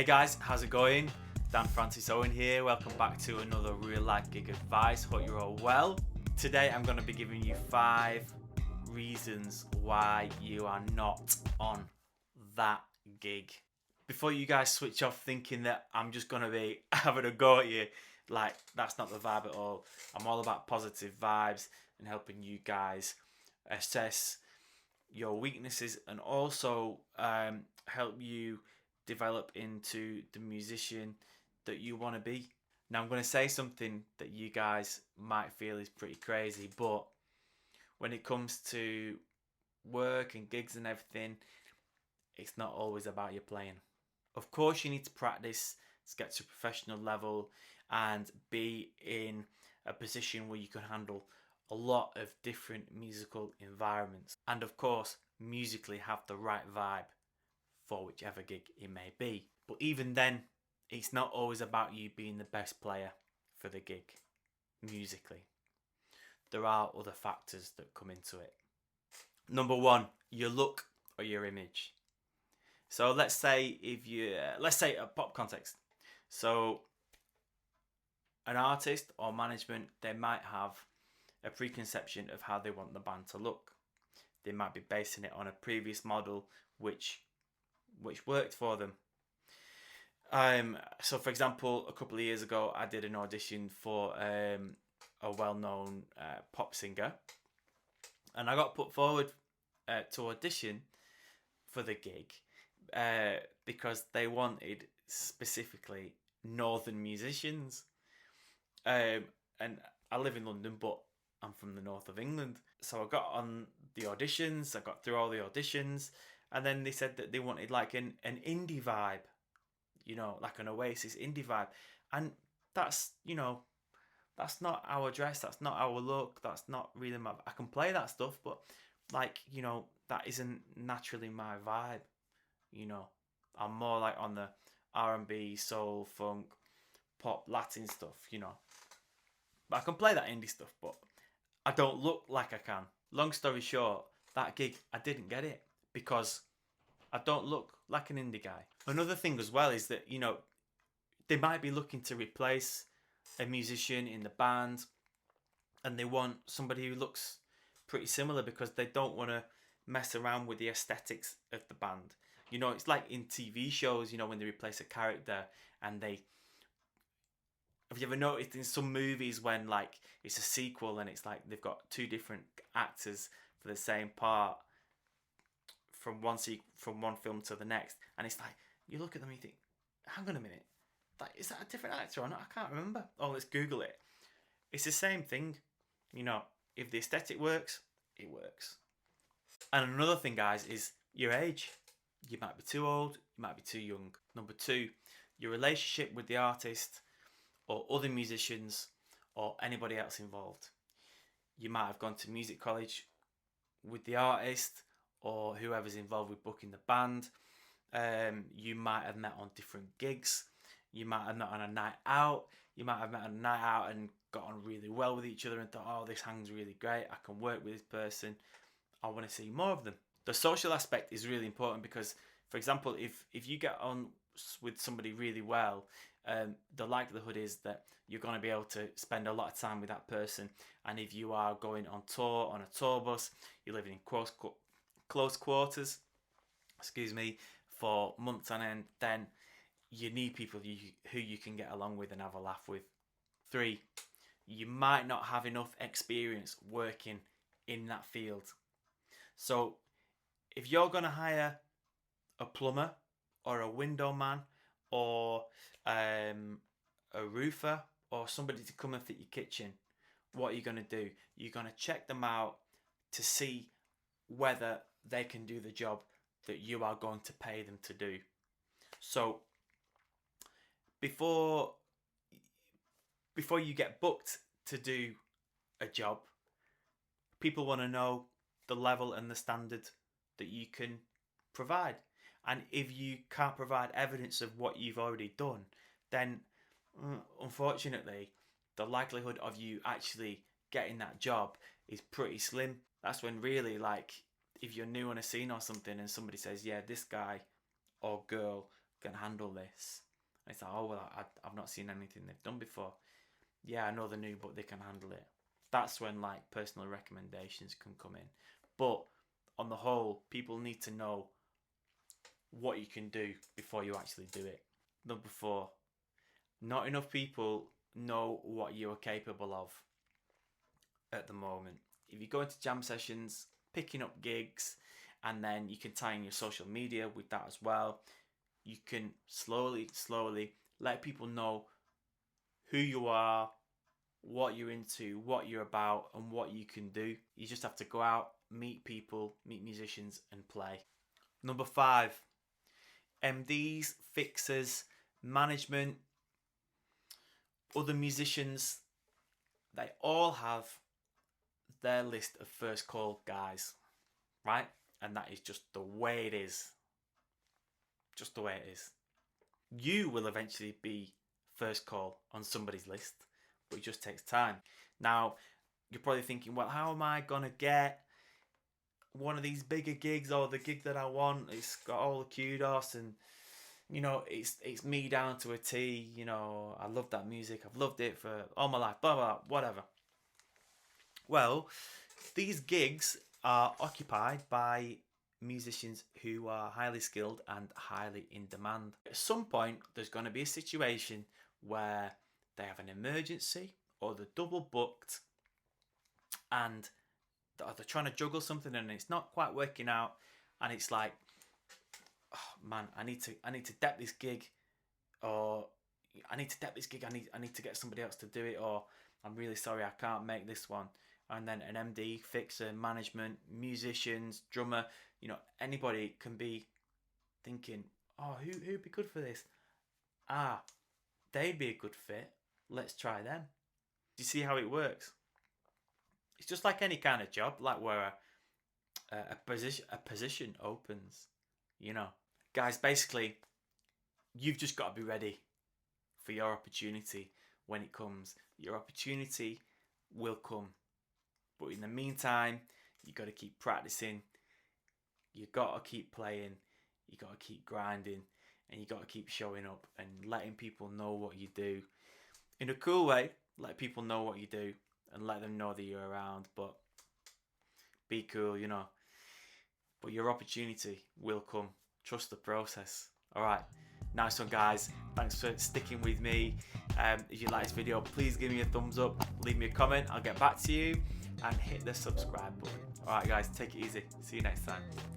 Hey guys, how's it going? Dan Francis Owen here. Welcome back to another real life gig advice. Hope you're all well. Today I'm going to be giving you 5 reasons why you are not on that gig. Before you guys switch off thinking that I'm just going to be having a go at you, like that's not the vibe at all. I'm all about positive vibes and helping you guys assess your weaknesses and also help you develop into the musician that you want to be. Now I'm going to say something that you guys might feel is pretty crazy, but when it comes to work and gigs and everything, it's not always about your playing. Of course you need to practice to get to a professional level and be in a position where you can handle a lot of different musical environments, and of course musically have the right vibe for whichever gig it may be. But even then, it's not always about you being the best player for the gig musically. There are other factors that come into it. Number 1, your look or your image. So let's say a pop context. So an artist or management, they might have a preconception of how they want the band to look. They might be basing it on a previous model which worked for them. So for example, a couple of years ago I did an audition for a well-known pop singer, and I got put forward to audition for the gig because they wanted specifically northern musicians, and I live in London but I'm from the north of England. So I got on the auditions, I got through all the auditions, and then they said that they wanted like an indie vibe, like an Oasis indie vibe. And that's, that's not our dress, that's not our look, that's not really I can play that stuff, but that isn't naturally my vibe. I'm more like on the R&B, soul, funk, pop, Latin stuff, But I can play that indie stuff, but I don't look like I can. Long story short, that gig, I didn't get it because I don't look like an indie guy. Another thing as well is that, they might be looking to replace a musician in the band and they want somebody who looks pretty similar because they don't want to mess around with the aesthetics of the band. It's like in TV shows, when they replace a character and have you ever noticed in some movies when like it's a sequel and it's like they've got 2 different actors for the same part from one film to the next, and it's like you look at them and you think, hang on a minute, like is that a different actor or not? I can't remember. Oh, let's Google it. It's the same thing. If the aesthetic works, it works. And another thing, guys, is your age. You might be too old, you might be too young. Number 2, your relationship with the artist or other musicians or anybody else involved. You might have gone to music college with the artist or whoever's involved with booking the band. You might have met on different gigs. You might have met on a night out. You might have met on a night out and got on really well with each other and thought, oh, this hangs really great, I can work with this person, I want to see more of them. The social aspect is really important because, for example, if you get on with somebody really well, the likelihood is that you're going to be able to spend a lot of time with that person. And if you are going on tour on a tour bus, you're living in close quarters, for months on end, then you need people who you can get along with and have a laugh with. 3, you might not have enough experience working in that field. So if you're going to hire a plumber or a window man or a roofer or somebody to come and fit your kitchen, what are you going to do? You're going to check them out to see whether they can do the job that you are going to pay them to do. So before you get booked to do a job, people want to know the level and the standard that you can provide. And if you can't provide evidence of what you've already done, then unfortunately the likelihood of you actually getting that job is pretty slim. That's when really, like, if you're new on a scene or something and somebody says, yeah, this guy or girl can handle this? And it's like, oh, well, I've not seen anything they've done before. Yeah, I know they're new, but they can handle it. That's when like personal recommendations can come in. But on the whole, people need to know what you can do before you actually do it. Number 4, not enough people know what you are capable of at the moment. If you go into jam sessions, picking up gigs, and then you can tie in your social media with that as well, you can slowly let people know who you are, what you're into, what you're about, and what you can do. You just have to go out, meet people, meet musicians, and play. Number 5, MDs, fixers, management, other musicians, they all have their list of first call guys, right? And that is just the way it is. Just the way it is. You will eventually be first call on somebody's list, but it just takes time. Now, you're probably thinking, well, how am I going to get one of these bigger gigs, or the gig that I want? It's got all the kudos and, you know, it's me down to a T. You know, I love that music. I've loved it for all my life, blah, blah, whatever. Well, these gigs are occupied by musicians who are highly skilled and highly in demand. At some point, there's going to be a situation where they have an emergency or they're double booked and they're trying to juggle something and it's not quite working out, and it's like, oh man, I need to dep this gig, or I need to dep this gig, I need to get somebody else to do it, or I'm really sorry I can't make this one. And then an MD, fixer, management, musicians, drummer, you know, anybody can be thinking, oh, who'd be good for this? They'd be a good fit. Let's try them. Do you see how it works? It's just like any kind of job, like where a position opens, you know. Guys, basically, you've just got to be ready for your opportunity when it comes. Your opportunity will come. But in the meantime, you got to keep practicing. You got to keep playing. You got to keep grinding. And you got to keep showing up and letting people know what you do. In a cool way, let people know what you do and let them know that you're around. But be cool, you know. But your opportunity will come. Trust the process. All right. Nice one, guys. Thanks for sticking with me. If you like this video, please give me a thumbs up. Leave me a comment. I'll get back to you. And hit the subscribe button. All right, guys. Take it easy. See you next time.